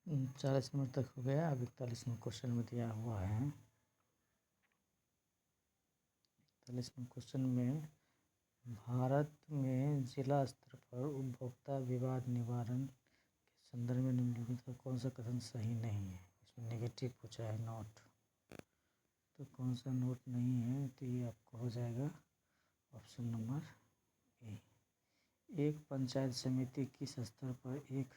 40 number तक हो गया। अब 41 नंबर क्वेश्चन में दिया हुआ है। 41 नंबर क्वेश्चन में भारत में जिला स्तर पर उपभोक्ता विवाद निवारण के संदर्भ में निम्नलिखित का कौन सा कथन सही नहीं है। इसमें नेगेटिव पूछा है, नोट। तो कौन सा नोट नहीं है, तो ये आपको हो जाएगा ऑप्शन नंबर ए। एक पंचायत समिति किस स्तर पर एक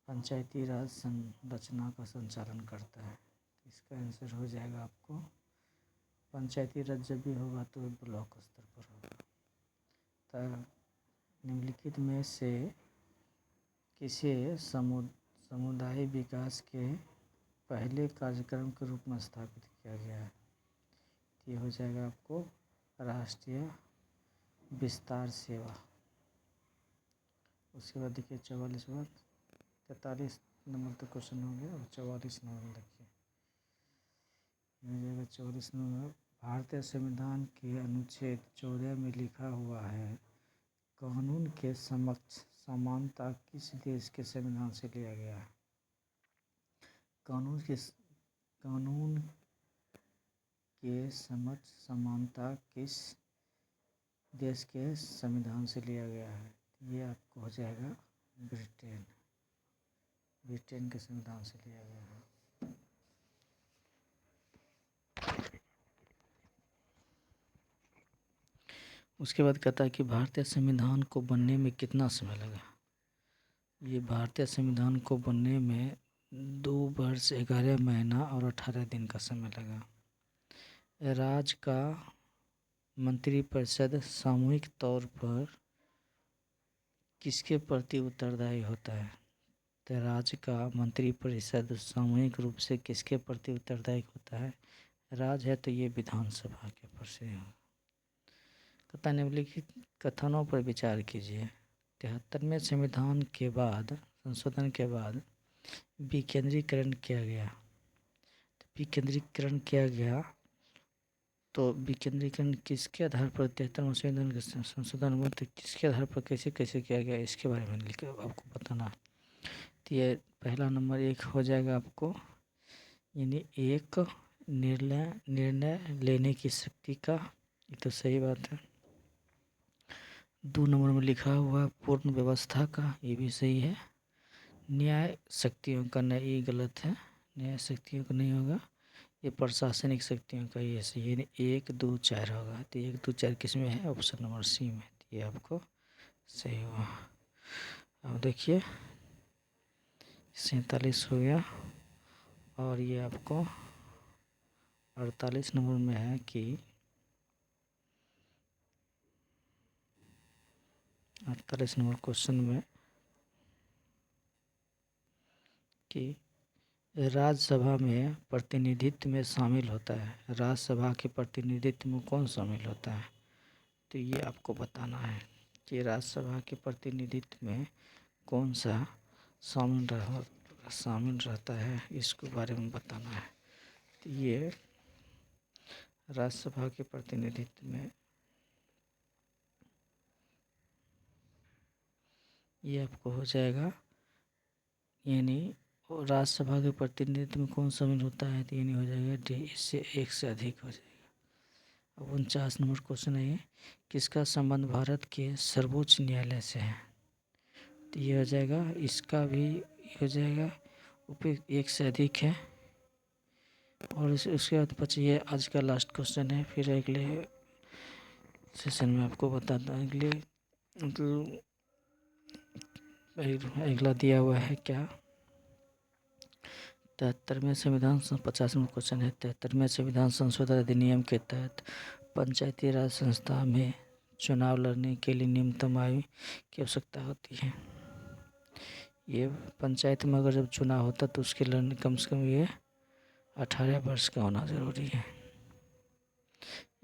पंचायती राज संरचना का संचालन करता है। तो इसका आंसर हो जाएगा आपको, पंचायती राज जब भी होगा तो ब्लॉक स्तर पर होगा। तो निम्नलिखित में से किसे समुदाय विकास के पहले कार्यक्रम के रूप में स्थापित किया गया है। ये हो जाएगा आपको राष्ट्रीय विस्तार सेवा। उसके बाद देखिए 43 नंबर तक क्वेश्चन हो गया। और 44 नंबर देखिए, हो जाएगा 44 नंबर। भारतीय संविधान के अनुच्छेद 14 में लिखा हुआ है, कानून के समक्ष समानता किस देश के संविधान से लिया गया है। कानून के समक्ष समानता किस देश के संविधान से लिया गया है। ये आपको हो जाएगा ब्रिटेन के संविधान से लिया गया है। उसके बाद कहता है कि भारतीय संविधान को बनने में कितना समय लगा। ये भारतीय संविधान को बनने में 2 वर्ष 11 महीना और 18 दिन का समय लगा। राज्य का मंत्रिपरिषद सामूहिक तौर पर किसके प्रति उत्तरदायी होता है। तो राज्य का मंत्रिपरिषद सामूहिक रूप से किसके प्रति उत्तरदायी होता है। राज्य है तो ये विधानसभा के प्रति है। कहता निम्नलिखित कथनों पर विचार कीजिए। 73वें संविधान के बाद संशोधन के बाद विकेंद्रीकरण किया गया। तो विकेंद्रीकरण किया गया तो विकेंद्रीकरण किसके आधार पर 73वें संविधान के संशोधन में तो किसके आधार पर कैसे कैसे किया गया, इसके बारे में लिख आपको बताना। तो ये पहला नंबर 1 हो जाएगा आपको, यानी एक निर्णय लेने की शक्ति का। ये तो सही बात है। 2 नंबर में लिखा हुआ पूर्ण व्यवस्था का, ये भी सही है। न्याय शक्तियों का नहीं, ये गलत है, न्याय शक्तियों का नहीं होगा। ये प्रशासनिक शक्तियों का, ये सही है। 1 2 4 होगा। तो 1 2 4 किस में है, ऑप्शन नंबर सी में। तो ये आपको सही हुआ। अब देखिए 47 हो गया। और ये आपको 48 नंबर में है कि 48 नंबर क्वेश्चन में कि राज्यसभा में प्रतिनिधित्व में शामिल होता है। राज्यसभा के प्रतिनिधित्व में कौन शामिल होता है। तो ये आपको बताना है कि राज्यसभा के प्रतिनिधित्व में कौन सा शामिल रहता है, इसके बारे में बताना है। तो ये राज्यसभा के प्रतिनिधित्व में ये आपको हो जाएगा, यानी राज्यसभा के प्रतिनिधित्व में कौन शामिल होता है। तो यानी हो जाएगा डी, इससे 1 से अधिक हो जाएगा। अब 49 नंबर क्वेश्चन है, किसका संबंध भारत के सर्वोच्च न्यायालय से है। तो ये हो जाएगा, इसका भी हो जाएगा 1 से अधिक है। और उसके बाद बचिए आज का लास्ट क्वेश्चन है, फिर अगले सेशन में आपको बताता है। मतलब अगला दिया हुआ है क्या, 73वें संविधान 50वां क्वेश्चन है। 73वें संविधान संशोधन अधिनियम के तहत पंचायती राज संस्था में चुनाव लड़ने के लिए न्यूनतम आयु की आवश्यकता होती है। ये पंचायत में अगर जब चुनाव होता तो उसके लड़ने कम से कम ये 18 वर्ष का होना ज़रूरी है।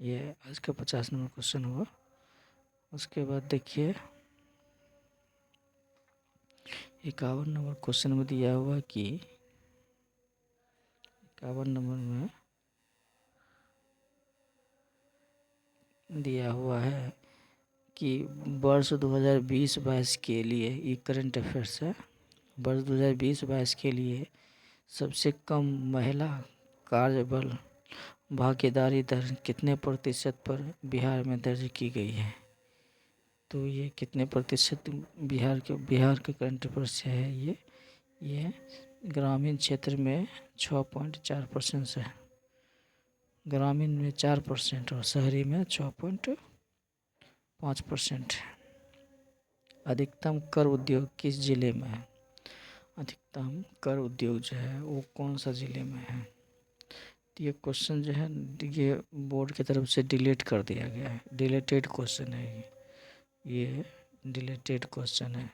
ये आज का 50 नंबर क्वेश्चन हुआ। उसके बाद देखिए 51 नंबर क्वेश्चन में दिया हुआ कि 51 नंबर में दिया हुआ है कि वर्ष 2020-22 के लिए, ये करंट अफेयर्स है, वर्ष 2020-22 के लिए सबसे कम महिला कार्यबल भागीदारी दर कितने प्रतिशत पर बिहार में दर्ज की गई है? तो ये कितने प्रतिशत बिहार के करंट अफेयर्स से है ये ग्रामीण क्षेत्र में 6.4% से है। ग्रामीण में 4% और शहरी में 6.5% है। अधिकतम कर उद्योग किस जिले में है? अधिकतम कर उद्योग जो है वो कौन सा जिले में है? तो ये क्वेश्चन जो है ये बोर्ड की तरफ से डिलीट कर दिया गया है। डिलीटेड क्वेश्चन है ये डिलीटेड क्वेश्चन है।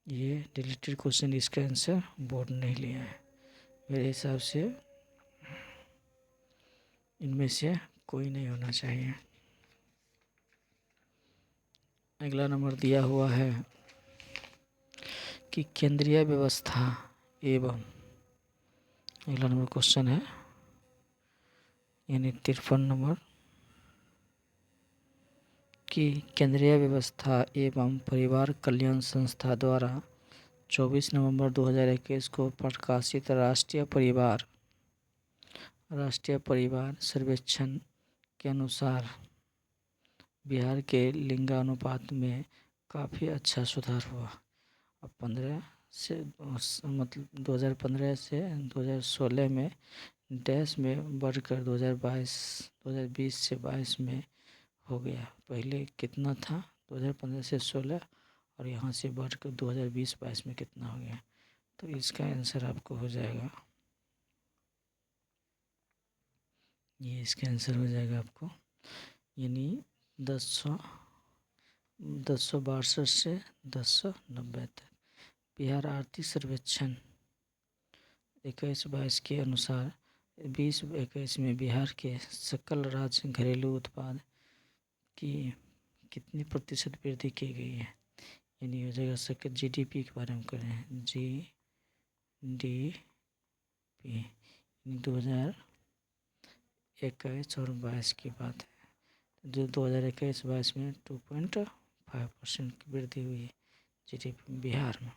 ये डिलीटेड क्वेश्चन, इसका आंसर बोर्ड नहीं लिया है। मेरे हिसाब से इनमें से कोई नहीं होना चाहिए। अगला नंबर दिया हुआ है कि केंद्रीय व्यवस्था एवं, अगला नंबर क्वेश्चन है यानी 53 नंबर, कि केंद्रीय व्यवस्था एवं परिवार कल्याण संस्था द्वारा 24 नवंबर 2021 को प्रकाशित राष्ट्रीय परिवार सर्वेक्षण के अनुसार बिहार के लिंगानुपात में काफ़ी अच्छा सुधार हुआ। अब 15 से मतलब 2015 से 2016 में डैश में बढ़कर 2020 से 22 में हो गया। पहले कितना था 2015 से 16 और यहाँ से बढ़कर 2020-22 में कितना हो गया? तो इसका आंसर आपको हो जाएगा, ये इसका आंसर हो जाएगा आपको यानी 1062 से 1090 तक। बिहार आर्थिक सर्वेक्षण 21-22 के अनुसार 20-21 में बिहार के सकल राज्य घरेलू उत्पाद की कितनी प्रतिशत वृद्धि की गई है? यानी हो जाएगा सकल GDP के बारे में करें, GDP 2021 और 22 की बात है। जो 2021-22 में 2.5% की वृद्धि हुई है GDP बिहार में।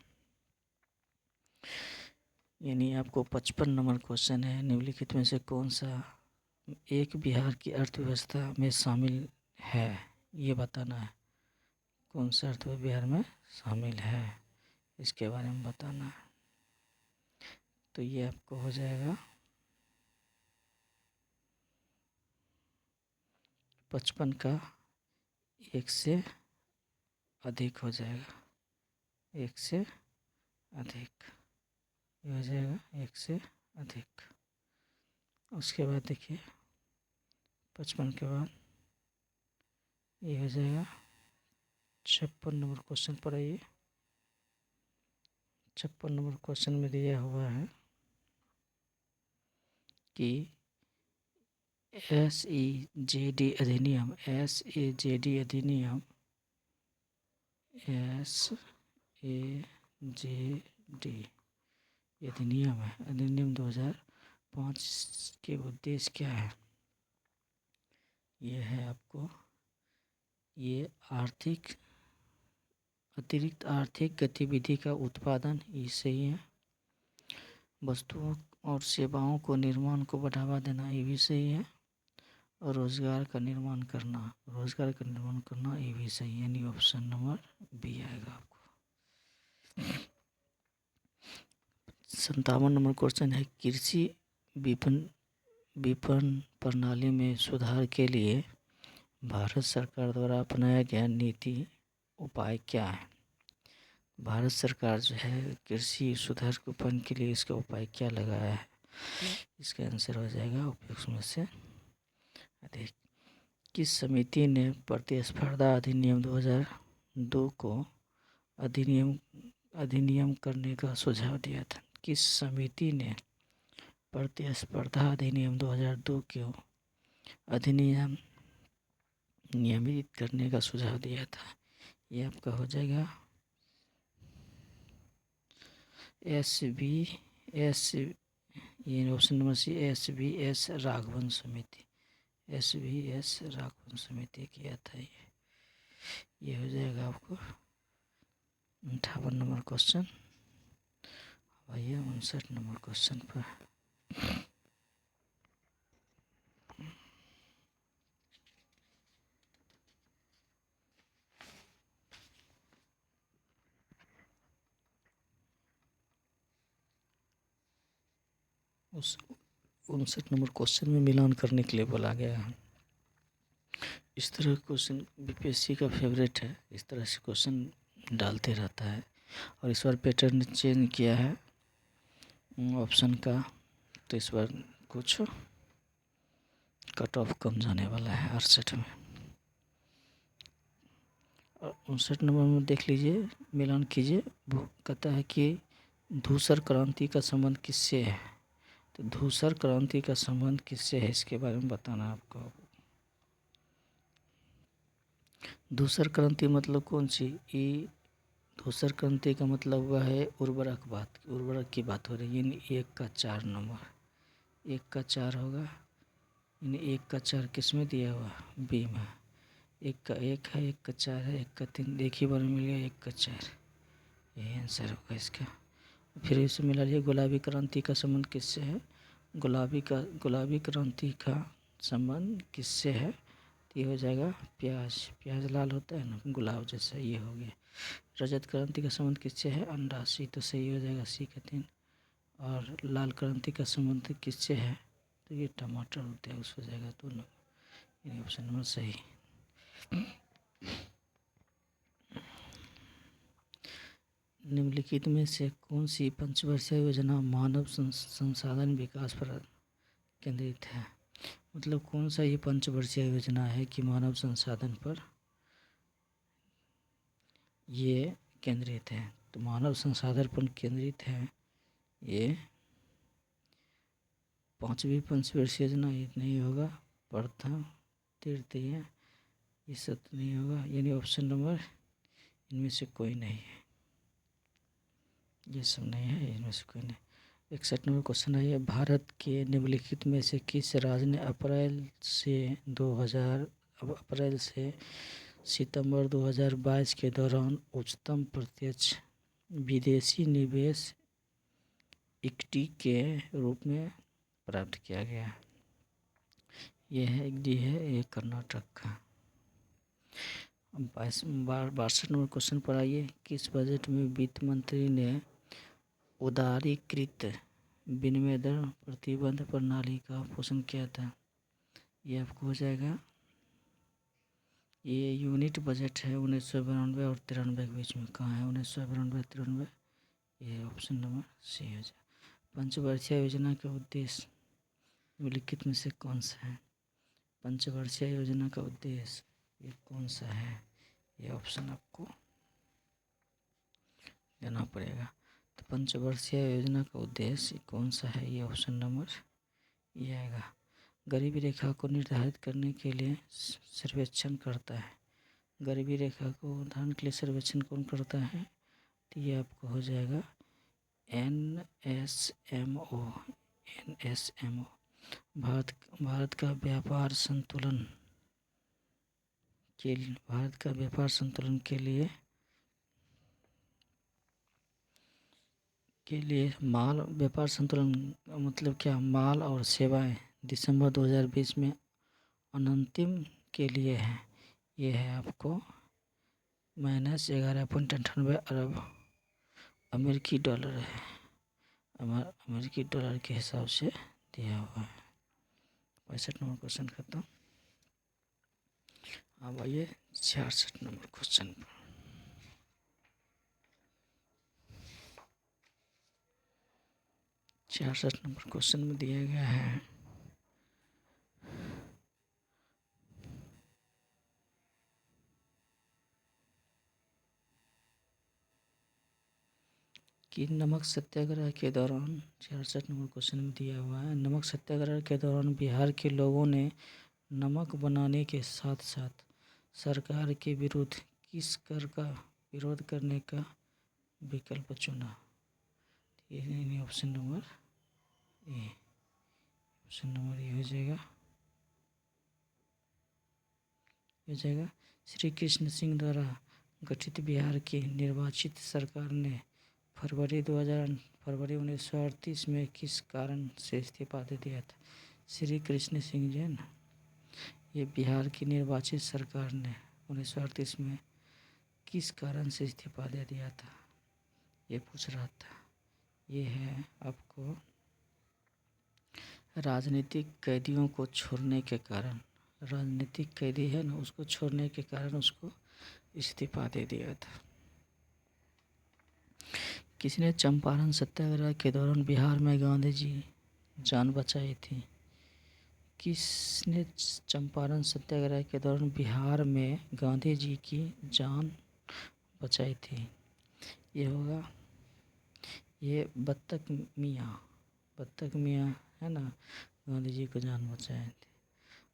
यानी आपको 55 नंबर क्वेश्चन है, निम्नलिखित में से कौन सा एक बिहार की अर्थव्यवस्था में शामिल है, ये बताना है। कौन सा अर्थव्यवस्था बिहार में शामिल है इसके बारे में बताना है। तो ये आपको हो जाएगा 55 का 1 से अधिक हो जाएगा, 1 से अधिक ये हो जाएगा 1 से अधिक। उसके बाद देखिए 55 के बाद ये हो जाएगा 56 नंबर क्वेश्चन पर आइए। 56 नंबर क्वेश्चन में दिया हुआ है कि SEZD अधिनियम अधिनियम है, अधिनियम 2005 के उद्देश्य क्या है? ये है आपको ये अतिरिक्त आर्थिक गतिविधि का उत्पादन, ये सही है। वस्तुओं और सेवाओं को निर्माण को बढ़ावा देना, ये भी सही है। और रोजगार का निर्माण करना ये भी सही है। यानी ऑप्शन नंबर बी आएगा आपको। 57 नंबर क्वेश्चन है, कृषि विपणन प्रणाली में सुधार के लिए भारत सरकार द्वारा अपनाया गया नीति उपाय क्या है? भारत सरकार जो है कृषि सुधार विपणन के लिए इसका उपाय क्या लगाया है? इसका आंसर हो जाएगा उपयुक्त में से अधिक। किस समिति ने प्रतिस्पर्धा अधिनियम 2002 को अधिनियम करने का सुझाव दिया था? किस समिति ने प्रतिस्पर्धा अधिनियम 2002 को अधिनियम नियमित करने का सुझाव दिया था? ये आपका हो जाएगा ये option number C, SVS Raghavan समिति, SVS राघवन समिति किया था ये हो जाएगा आपको 58 नंबर क्वेश्चन। आइए 59 नंबर क्वेश्चन पर। उस 59 नंबर क्वेश्चन में मिलान करने के लिए बोला गया है। इस तरह क्वेश्चन बीपीएससी का फेवरेट है, इस तरह से क्वेश्चन डालते रहता है। और इस बार पैटर्न चेंज किया है ऑप्शन का, तो इस बार कुछ कट ऑफ कम जाने वाला है 68 में। और 59 नंबर में देख लीजिए, मिलान कीजिए। वो कहता है कि धूसर क्रांति का संबंध किससे है। तो धूसर क्रांति का संबंध किससे है, इसके बारे में बताना है आपको। धूसर क्रांति मतलब कौन सी? ये धूसर क्रांति का मतलब हुआ है उर्वरक की बात हो रही है। यानी 1 का 4 नंबर, 1 का 4 होगा। यानी 1 का 4 किस में दिया हुआ? बी में। 1 का 1 है, 1 का 4 है, 1 का 3, एक ही बार में मिल गया 1 का 4। यही आंसर होगा इसका। फिर इसे मिला लिया, गुलाबी क्रांति का संबंध किससे है? गुलाबी क्रांति का संबंध किससे है? तो ये हो जाएगा प्याज। प्याज लाल होता है ना, गुलाब जैसा, ये हो गया। रजत क्रांति का संबंध किससे है? अंडा। सी तो सही हो जाएगा, सी का 3। और लाल क्रांति का संबंध किससे है? तो ये टमाटर होते हैं, उस हो जाएगा 2 नंबर। यानी ऑप्शन नंबर सही। निम्नलिखित में से कौन सी पंचवर्षीय योजना मानव संसाधन विकास पर केंद्रित है? मतलब कौन सा ये पंचवर्षीय योजना है कि मानव संसाधन पर ये केंद्रित है? तो मानव संसाधन पर केंद्रित है ये 5वीं पंचवर्षीय योजना। ये नहीं होगा। प्रथम, तृतीय, ये सब नहीं होगा। यानी ऑप्शन नंबर इनमें से कोई नहीं है, ये सब नहीं है, इनमें से कोई नहीं। 61 नंबर क्वेश्चन है, भारत के निम्नलिखित में से किस राज्य ने अप्रैल से सितंबर 2022 के दौरान उच्चतम प्रत्यक्ष विदेशी निवेश इक्विटी के रूप में प्राप्त किया गया? यह है डी है, ये कर्नाटक का। 62 नंबर क्वेश्चन पर आइए, किस बजट में वित्त मंत्री ने उदारीकृत विनिमय दर प्रतिबंध प्रणाली का पोषण किया था? ये आपको हो जाएगा, ये यूनिट बजट है 1992 और 93 के बीच में। कहाँ है 1992 93? ये ऑप्शन नंबर सी हो जाए। पंचवर्षीय योजना का उद्देश्य निम्नलिखित में से कौन सा है? पंचवर्षीय योजना का उद्देश्य ये कौन सा है? ये ऑप्शन आपको देना पड़ेगा। तो पंचवर्षीय योजना का उद्देश्य कौन सा है? ये ऑप्शन नंबर ये आएगा। गरीबी रेखा को निर्धारित करने के लिए सर्वेक्षण करता है। गरीबी रेखा को उदाहरण के लिए सर्वेक्षण कौन करता है? तो ये आपको हो जाएगा NSMO। NSMO भारत का व्यापार संतुलन के लिए माल व्यापार संतुलन मतलब क्या? माल और सेवाएं दिसंबर 2020 में अनंतिम के लिए है। ये है आपको -11.98 अरब अमेरिकी डॉलर है। अमेरिकी डॉलर के हिसाब से दिया हुआ है। 65 नंबर क्वेश्चन खत्म। अब आइए 66 नंबर क्वेश्चन पर। 66 नंबर क्वेश्चन में दिया गया है कि नमक सत्याग्रह के दौरान, 66 नंबर क्वेश्चन में दिया हुआ है, नमक सत्याग्रह के दौरान बिहार के लोगों ने नमक बनाने के साथ साथ सरकार के विरुद्ध किस कर का विरोध करने का विकल्प चुना? ये option number A, option number A हो जाएगा। श्री कृष्ण सिंह द्वारा गठित बिहार की निर्वाचित सरकार ने फरवरी 1938 में किस कारण से इस्तीफा दे दिया था? श्री कृष्ण सिंह जैन। ये बिहार की निर्वाचित सरकार ने 1938 में किस कारण से इस्तीफा दे दिया था, ये पूछ रहा था। ये है आपको राजनीतिक कैदियों को छोड़ने के कारण, राजनीतिक कैदी है ना, उसको छोड़ने के कारण उसको इस्तीफा दे दिया था। किसने चंपारण सत्याग्रह के दौरान बिहार में गांधी जी जान बचाई थी? किसने चंपारण सत्याग्रह के दौरान बिहार में गांधी जी की जान बचाई थी? ये होगा ये बत्तख मियाँ है ना, गांधी जी को जान बचाए थे।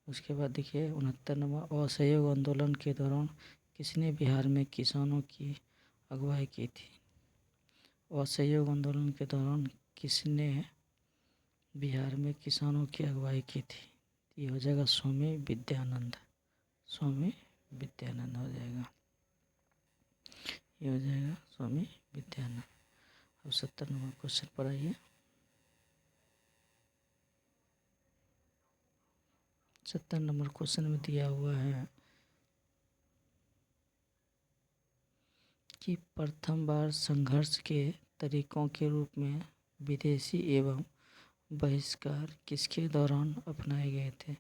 उसके बाद देखिए 69 नंबर, असहयोग आंदोलन के दौरान किसने बिहार में किसानों की अगुवाई की थी? असहयोग आंदोलन के दौरान किसने बिहार में किसानों की अगुवाई की थी? ये हो जाएगा स्वामी विद्यानंद हो जाएगा, ये हो जाएगा स्वामी विद्यानंद। अब 70 नंबर क्वेश्चन पर आइए। 70 नंबर क्वेश्चन में दिया हुआ है कि प्रथम बार संघर्ष के तरीकों के रूप में विदेशी एवं बहिष्कार किसके दौरान अपनाए गए थे?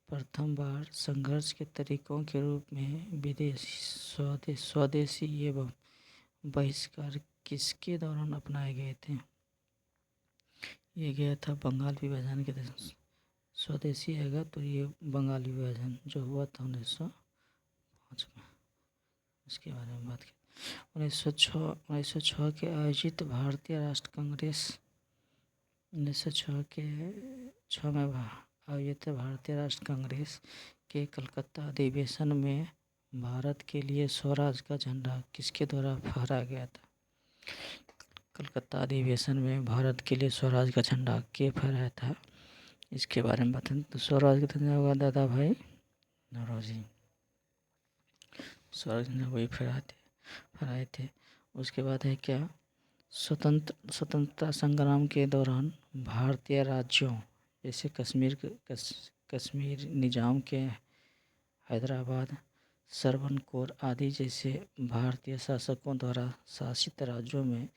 प्रथम बार संघर्ष के तरीकों के रूप में विदेशी स्वदेशी एवं बहिष्कार किसके दौरान अपनाए गए थे? ये गया था बंगाल विभाजन के दौरान। स्वदेशी आएगा तो ये बंगाल विभाजन जो हुआ था 1905 में, इसके बारे में बात की। 1906 के आयोजित भारतीय राष्ट्र कांग्रेस 1906 के 6 में आयोजित भारतीय राष्ट्र कांग्रेस के कलकत्ता अधिवेशन में भारत के लिए स्वराज का झंडा किसके द्वारा फहराया गया था? कलकत्ता अधिवेशन में भारत के लिए स्वराज का झंडा के फहराया था, इसके बारे में बताएं। तो स्वराज का झंडा होगा दादा भाई नौरोजी, स्वराज झंडा वही फहराए थे। उसके बाद है क्या, स्वतंत्रता संग्राम के दौरान भारतीय राज्यों जैसे कश्मीर निजाम के हैदराबाद सरवनकोर आदि जैसे भारतीय शासकों द्वारा शासित राज्यों में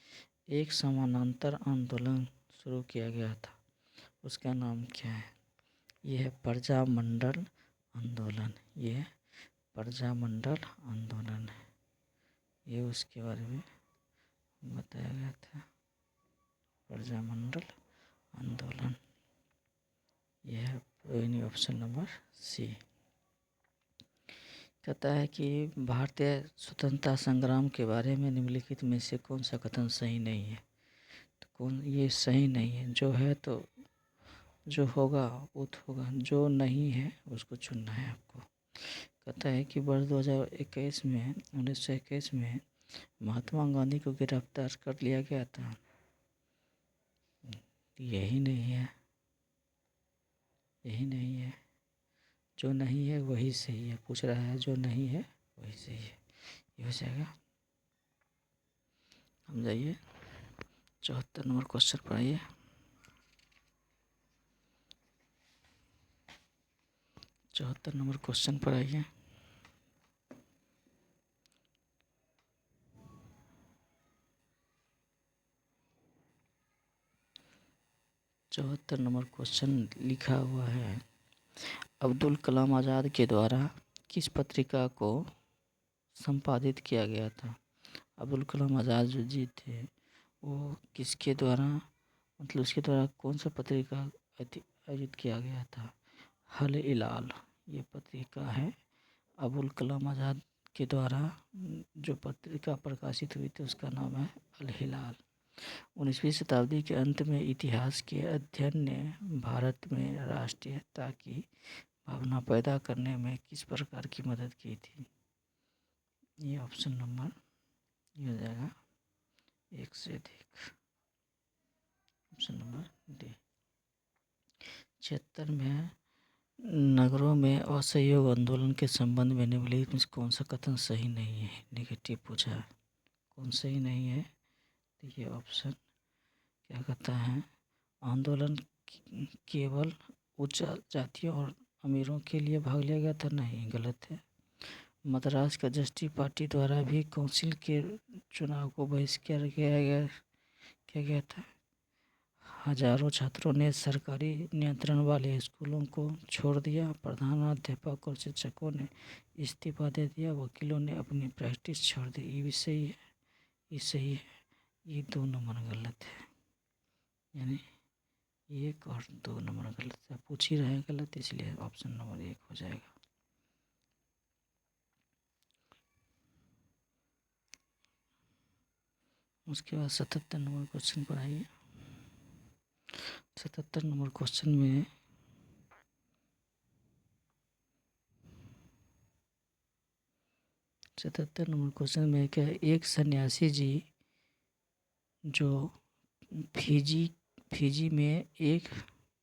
एक समानांतर आंदोलन शुरू किया गया था, उसका नाम क्या है? यह है प्रजामंडल आंदोलन। यह प्रजामंडल आंदोलन है, ये उसके बारे में बताया गया था। प्रजामंडल आंदोलन, यह है ऑप्शन नंबर सी। कहता है कि भारतीय स्वतंत्रता संग्राम के बारे में निम्नलिखित में से कौन सा कथन सही नहीं है? तो कौन ये सही नहीं है? जो है तो जो होगा वो तो होगा, जो नहीं है उसको चुनना है आपको। कहता है कि वर्ष 1921 में महात्मा गांधी को गिरफ्तार कर लिया गया था, यही नहीं है, यही नहीं है, जो नहीं है वही सही है। पूछ रहा है जो नहीं है वही सही है, ये हो जाएगा। हम जाइए 74 नंबर क्वेश्चन पर आइए। 74 नंबर क्वेश्चन पर आइए। चौहत्तर नंबर क्वेश्चन लिखा हुआ है, अब्दुल कलाम आज़ाद के द्वारा किस पत्रिका को संपादित किया गया था? अब्दुल कलाम आज़ाद जो जी थे वो किसके द्वारा, मतलब उसके द्वारा कौन सा पत्रिका आयोजित किया गया था? अल हिलाल, ये पत्रिका है अब्दुल कलाम आज़ाद के द्वारा जो पत्रिका प्रकाशित हुई थी उसका नाम है अल हिलाल। 19वीं शताब्दी के अंत में इतिहास के अध्ययन ने भारत में राष्ट्रीयता की भावना पैदा करने में किस प्रकार की मदद की थी? ये ऑप्शन नंबर ये हो जाएगा एक से अधिक, ऑप्शन नंबर डी। 76 में नगरों में असहयोग आंदोलन के संबंध में निम्नलिखित में कौन सा कथन सही नहीं है? नेगेटिव पूछा है, कौन सही नहीं है? तो ये ऑप्शन क्या कहता है, आंदोलन केवल उच्च जातियों और अमीरों के लिए भाग लिया गया था, नहीं, गलत है। मद्रास का जस्टिस पार्टी द्वारा भी काउंसिल के चुनाव को बहिष्कार किया गया था। हजारों छात्रों ने सरकारी नियंत्रण वाले स्कूलों को छोड़ दिया। प्रधानाध्यापक और शिक्षकों ने इस्तीफा दे दिया। वकीलों ने अपनी प्रैक्टिस छोड़ दी। ये भी सही है, ये सही है। ये 2 नंबर गलत है, यानी 1 और 2 नंबर गलत है। पूछ ही रहे हैं गलत, इसलिए ऑप्शन नंबर 1 हो जाएगा। उसके बाद 77 नंबर क्वेश्चन पर आइए। 77 नंबर क्वेश्चन में क्या है, एक सन्यासी जी जो फिजी में एक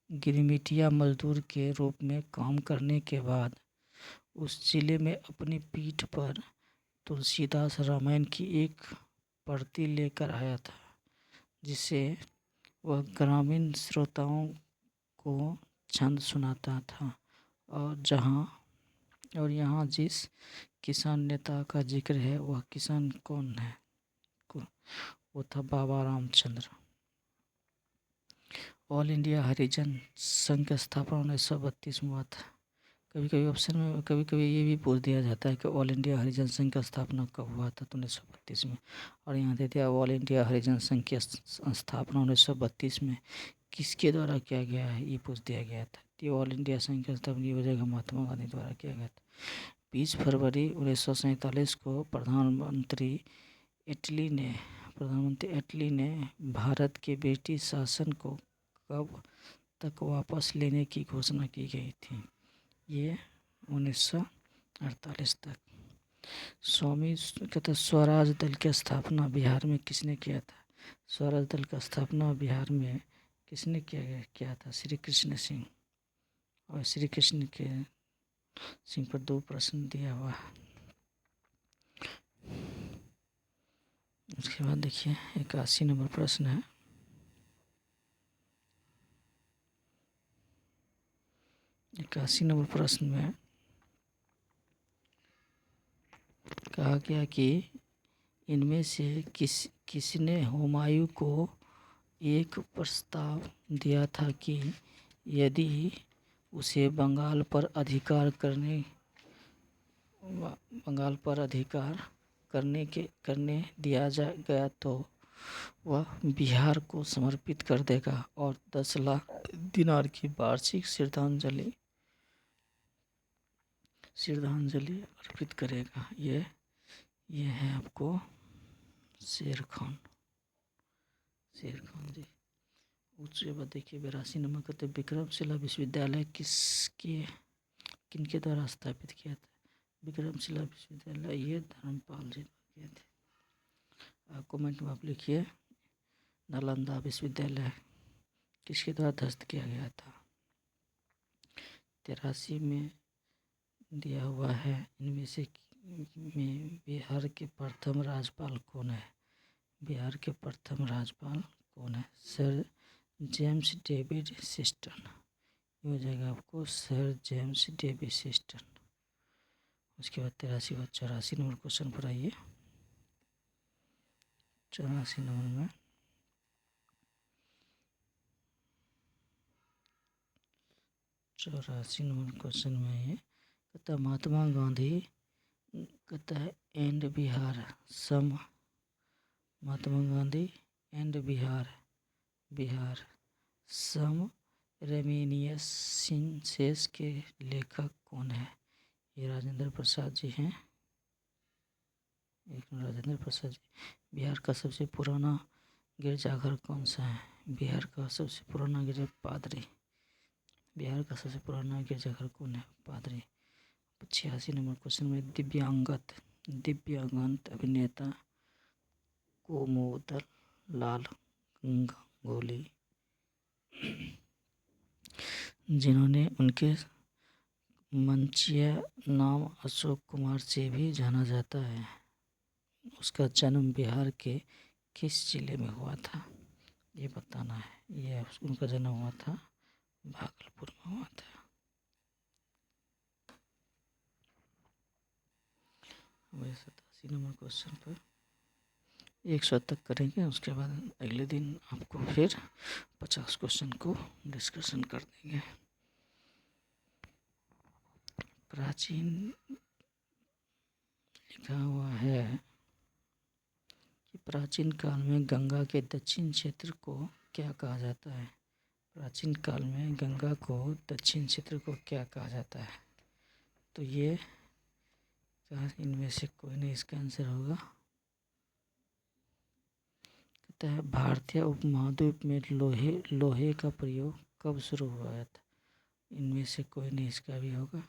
गिरमिटिया मजदूर के रूप में काम करने के बाद उस जिले में अपनी पीठ पर तुलसीदास रामायण की एक प्रति लेकर आया था, जिसे वह ग्रामीण श्रोताओं को छंद सुनाता था। और यहाँ जिस किसान नेता का जिक्र है, वह किसान कौन है? वो था बाबा रामचंद्र। ऑल इंडिया हरिजन संघ की स्थापना 1932 में हुआ था। कभी कभी ऑप्शन में ये भी पूछ दिया जाता है कि ऑल इंडिया हरिजन संघ की स्थापना कब हुआ था, तो 1932 में। और यहाँ दे दिया ऑल इंडिया हरिजन संघ की स्थापना 1932 में किसके द्वारा किया गया है, ये पूछ दिया गया था। तो ऑल इंडिया संघ की स्थापना ये हो जाएगा, महात्मा गांधी द्वारा किया गया था। 20 फरवरी 1947 को प्रधानमंत्री इटली ने भारत के ब्रिटिश शासन को कब तक वापस लेने की घोषणा की गई थी? ये 1948 तक। स्वामी कहते स्वराज दल की स्थापना बिहार में किसने किया था? स्वराज दल का स्थापना बिहार में किसने किया था? श्री कृष्ण सिंह। और श्री कृष्ण के सिंह पर 2 प्रश्न दिया हुआ है। उसके बाद देखिए 81 नंबर प्रश्न है। 81 नंबर प्रश्न में कहा गया कि इनमें से किसने हुमायूं को एक प्रस्ताव दिया था कि यदि उसे बंगाल पर अधिकार करने दिया गया तो वह बिहार को समर्पित कर देगा और 10 लाख दिनार की वार्षिक श्रद्धांजलि अर्पित करेगा। ये है आपको शेर खान जी। उसके बाद देखिए 82 नंबर कहते विक्रमशिला विश्वविद्यालय किनके द्वारा स्थापित किया था? विक्रमशिला विश्वविद्यालय ये धर्मपाल जी किए थे। कमेंट में आप लिखिए नालंदा विश्वविद्यालय किसके द्वारा ध्वस्त किया गया था? 83 में दिया हुआ है, इनमें से में बिहार के प्रथम राज्यपाल कौन है? बिहार के प्रथम राज्यपाल कौन है? Sir James David Sifton. ये हो जाएगा आपको सर जेम्स डेविड सिस्टन। उसके बाद 83 और 84 नंबर क्वेश्चन पर आइए। 84 नंबर में क्वेश्चन में ये कहता महात्मा गांधी कहता है and Bihar some. Mahatma Gandhi and Bihar some reminiscences के लेखक कौन है? ये राजेंद्र प्रसाद जी हैं। राजेंद्र प्रसाद जी। बिहार का सबसे पुराना गिरजाघर कौन सा है? बिहार का सबसे पुराना बिहार का सबसे पुराना गिरजाघर कौन है? पादरी। 86 नंबर क्वेश्चन में दिव्यांगत अभिनेता कोमोदर लाल गांगुली जिन्होंने उनके मंचिया नाम अशोक कुमार से भी जाना जाता है। उसका जन्म बिहार के किस जिले में हुआ था, ये बताना है। ये उनका जन्म हुआ था भागलपुर में हुआ था। हमारे 87 नंबर क्वेश्चन पर 100 तक करेंगे, उसके बाद अगले दिन आपको फिर 50 क्वेश्चन को डिस्कशन कर देंगे। प्राचीन लिखा हुआ है कि प्राचीन काल में गंगा के दक्षिण क्षेत्र को क्या कहा जाता है। प्राचीन काल में गंगा को दक्षिण क्षेत्र को क्या कहा जाता है, तो ये इनमें से कोई नहीं इसका आंसर होगा। कहता है भारतीय उपमहाद्वीप में लोहे का प्रयोग कब शुरू हुआ था, इनमें से कोई नहीं इसका भी होगा।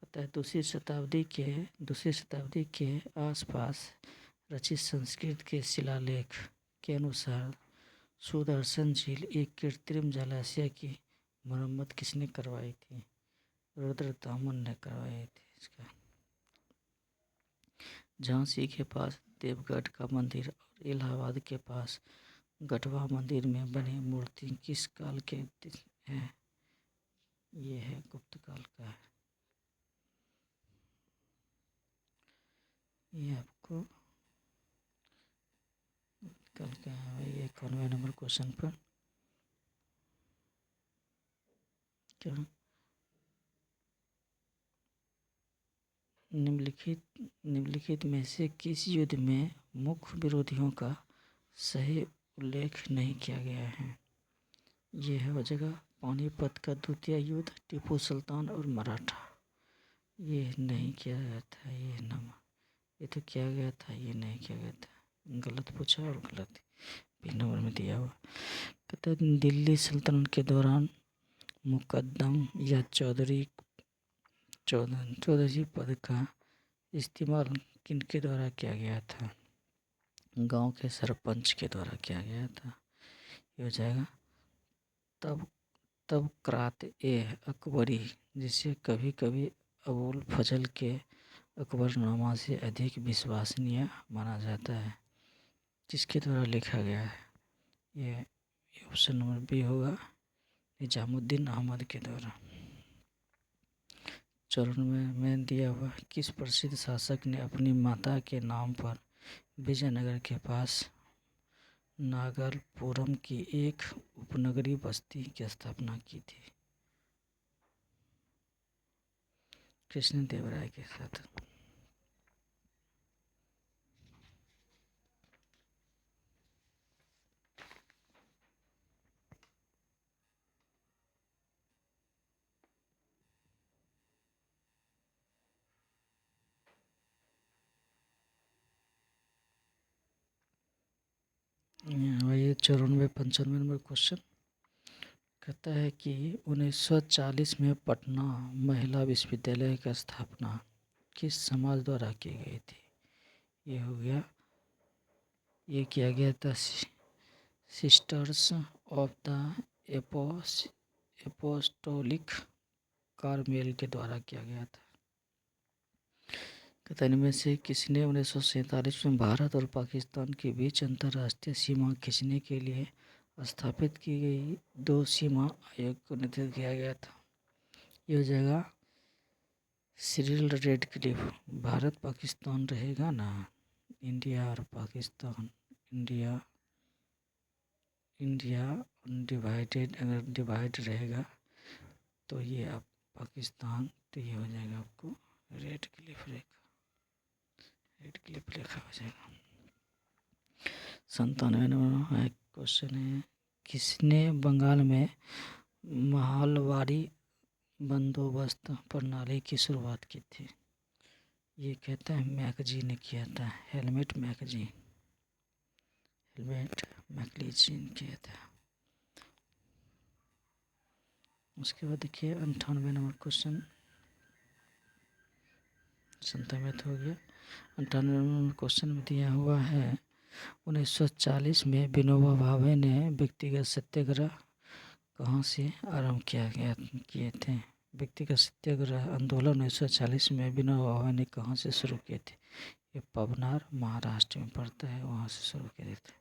कहता है दूसरी शताब्दी के आसपास रचित संस्कृत के शिलालेख के अनुसार सुदर्शन झील एक कृत्रिम जलाशय की मरम्मत किसने करवाई थी, रुद्रदामन ने करवाई थी इसका। झांसी के पास देवगढ़ का मंदिर और इलाहाबाद के पास गढ़वा मंदिर में बनी मूर्ति किस काल के हैं, ये है गुप्त काल का है। ये आपको कल का है। ये 91 नंबर क्वेश्चन पर क्या निम्नलिखित में से किस युद्ध में मुख्य विरोधियों का सही उल्लेख नहीं किया गया है, ये है वो जगह पानीपत का द्वितीय युद्ध, टीपू सुल्तान और मराठा। ये नहीं किया गया था, ये तो किया गया था, ये नहीं किया गया था। गलत पूछा और गलत भी नंबर में दिया हुआ। कहते हैं दिल्ली सल्तनत के दौरान मुकद्दम या चौधरी पद का इस्तेमाल किनके द्वारा किया गया था, गांव के सरपंच के द्वारा किया गया था। ये हो जाएगा तब करात ए अकबरी, जिसे कभी कभी अबुल फजल के अकबरनामा से अधिक विश्वसनीय माना जाता है, जिसके द्वारा लिखा गया है। ये ऑप्शन नंबर बी होगा, निजामुद्दीन अहमद के द्वारा। चरण में दिया हुआ किस प्रसिद्ध शासक ने अपनी माता के नाम पर विजयनगर के पास नागलपुरम की एक उपनगरीय बस्ती की स्थापना की थी, कृष्णदेवराय के साथ। ये 94-95 नंबर क्वेश्चन कहता है कि 1940 में पटना महिला विश्वविद्यालय की स्थापना किस समाज द्वारा की गई थी, ये हो गया, ये किया गया था sisters of the apostolic Carmel के द्वारा किया गया था। कहता है इनमें से किसने 1947 में भारत और पाकिस्तान के बीच अंतर्राष्ट्रीय सीमा खींचने के लिए स्थापित की गई 2 सीमा आयोग को निर्धारित किया गया था, ये हो जाएगा सिरिल रेडक्लिफ। भारत पाकिस्तान रहेगा ना, इंडिया और पाकिस्तान, इंडिया डिवाइडेड, अगर डिवाइड रहेगा तो ये आप पाकिस्तान, तो ये हो जाएगा आपको रेडक्लिफ रेखा हो जाएगा। 97 नंबर क्वेश्चन है किसने बंगाल में महलवारी बंदोबस्त प्रणाली की शुरुआत की थी, ये कहता है मैकजी ने किया था, हेलमेट मैकजी ने किया था। उसके बाद देखिए 98 नंबर क्वेश्चन, 97 हो गया। 98 नंबर क्वेश्चन में दिया हुआ है 1940 में विनोबा भावे ने व्यक्तिगत सत्याग्रह कहाँ से आरंभ किए थे, व्यक्तिगत सत्याग्रह आंदोलन 1940 में अभिनव भावे ने कहाँ से शुरू किए थे? ये पवनार महाराष्ट्र में पड़ता है, वहाँ से शुरू किए थे।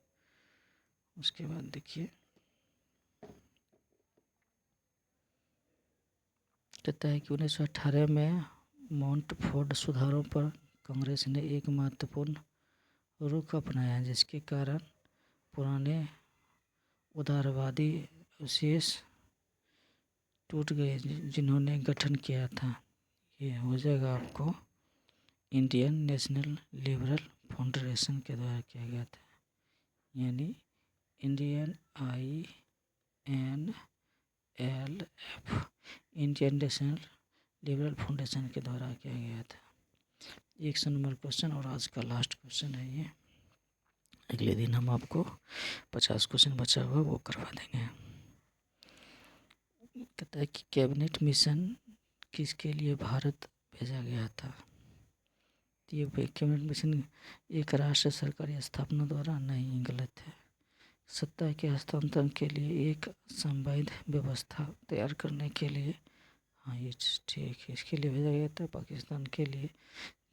उसके बाद देखिए कहता है कि 1918 में मॉन्टफोर्ड सुधारों पर कांग्रेस ने एक महत्वपूर्ण रुख अपनाया, जिसके कारण पुराने उदारवादी अवशेष टूट गए जिन्होंने गठन किया था। ये हो जाएगा आपको इंडियन नेशनल लिबरल फाउंडेशन के द्वारा किया गया था, यानी Indian INLF Indian national liberal foundation के द्वारा किया गया था। 100 नंबर क्वेश्चन और आज का लास्ट क्वेश्चन है ये। अगले दिन हम आपको 50 क्वेश्चन बचा हुआ वो करवा देंगे। कहता है कि कैबिनेट मिशन किसके लिए भारत भेजा गया था? ये कैबिनेट मिशन एक राष्ट्र सरकारी स्थापना द्वारा नहीं, गलत है। सत्ता के हस्तांतरण के लिए एक संवैध व्यवस्था तैयार करने के लिए, हाँ ये ठीक है, इसके लिए भेजा गया था। पाकिस्तान के लिए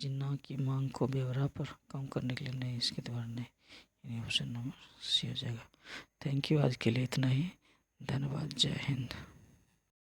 जिन्ना की मांग को ब्यौरा पर काम करने के लिए नहीं, इसके द्वारा नहीं। ऑप्शन नंबर सी हो जाएगा। थैंक यू, आज के लिए इतना ही। धन्यवाद, जय हिंद।